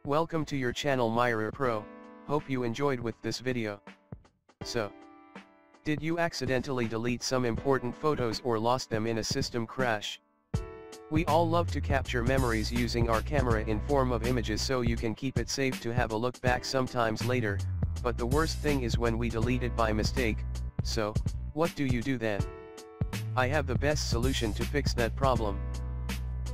Welcome to your channel Myra Pro, hope you enjoyed with this video. So, did you accidentally delete some important photos or lost them in a system crash? We all love to capture memories using our camera in form of images so you can keep it safe to have a look back sometimes later, but the worst thing is when we delete it by mistake. So, what do you do then? I have the best solution to fix that problem.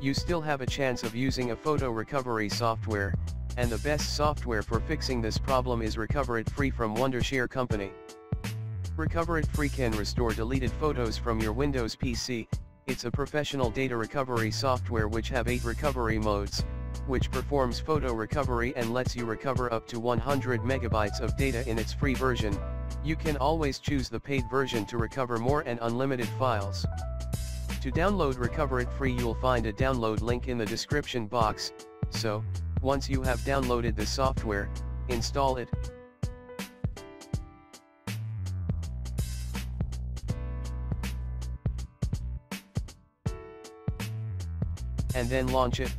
You still have a chance of using a photo recovery software, and the best software for fixing this problem is Recover It Free from Wondershare Company. Recover It Free can restore deleted photos from your Windows PC. It's a professional data recovery software which have 8 recovery modes, which performs photo recovery and lets you recover up to 100 megabytes of data in its free version. You can always choose the paid version to recover more and unlimited files. To download Recover It Free, you'll find a download link in the description box. So, once you have downloaded the software, install it. And then launch it.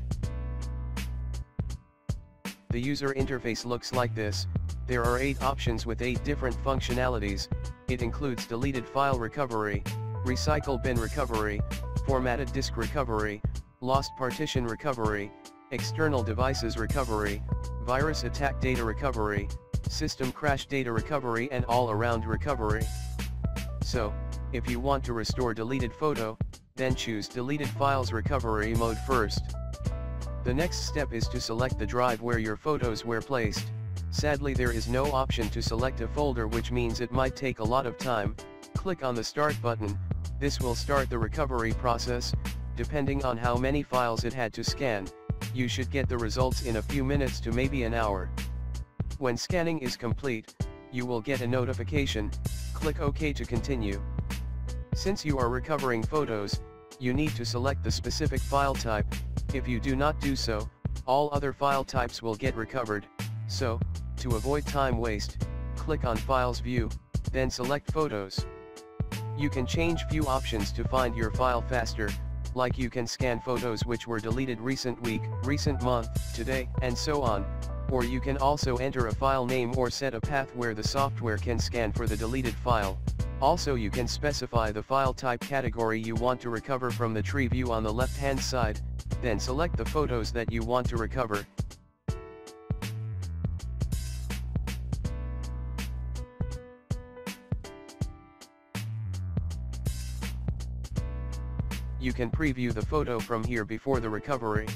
The user interface looks like this. There are 8 options with 8 different functionalities. It includes deleted file recovery, recycle bin recovery, formatted disk recovery, lost partition recovery, external devices recovery, virus attack data recovery, system crash data recovery, and all-around recovery. So, if you want to restore deleted photo, then choose deleted files recovery mode first. The next step is to select the drive where your photos were placed. Sadly, there is no option to select a folder, which means it might take a lot of time. Click on the Start button. This will start the recovery process. Depending on how many files it had to scan, you should get the results in a few minutes to maybe an hour. When scanning is complete, you will get a notification. Click OK to continue. Since you are recovering photos, you need to select the specific file type. If you do not do so, all other file types will get recovered. So, to avoid time waste, click on Files View, then select Photos. You can change few options to find your file faster, like you can scan photos which were deleted recent week, recent month, today, and so on, or you can also enter a file name or set a path where the software can scan for the deleted file. Also, you can specify the file type category you want to recover from the tree view on the left-hand side, then select the photos that you want to recover. You can preview the photo from here before the recovery.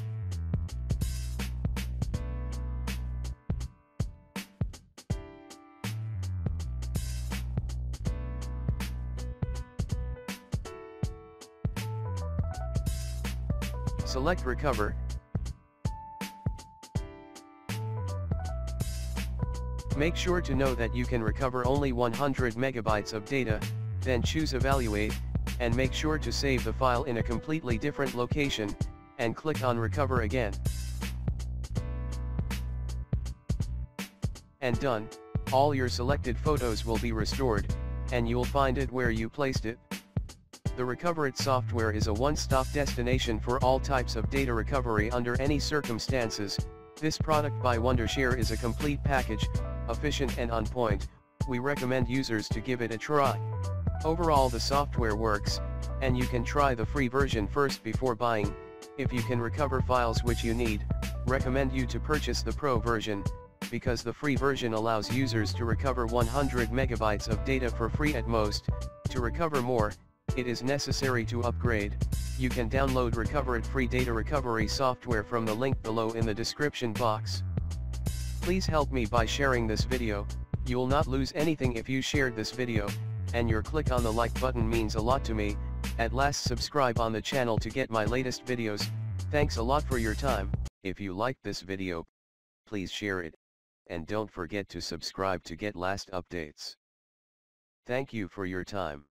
Select Recover. Make sure to know that you can recover only 100 megabytes of data, then choose Evaluate, and make sure to save the file in a completely different location, and click on Recover again. And done, all your selected photos will be restored, and you'll find it where you placed it. The Recover It software is a one-stop destination for all types of data recovery under any circumstances. This product by Wondershare is a complete package, efficient and on point. We recommend users to give it a try. Overall, the software works, and you can try the free version first before buying. If you can recover files which you need, recommend you to purchase the Pro version, because the free version allows users to recover 100 megabytes of data for free at most. To recover more, it is necessary to upgrade. You can download Recover It Free data recovery software from the link below in the description box. Please help me by sharing this video. You'll not lose anything if you shared this video, and your click on the like button means a lot to me. At last, subscribe on the channel to get my latest videos. Thanks a lot for your time. If you liked this video, please share it, and don't forget to subscribe to get last updates. Thank you for your time.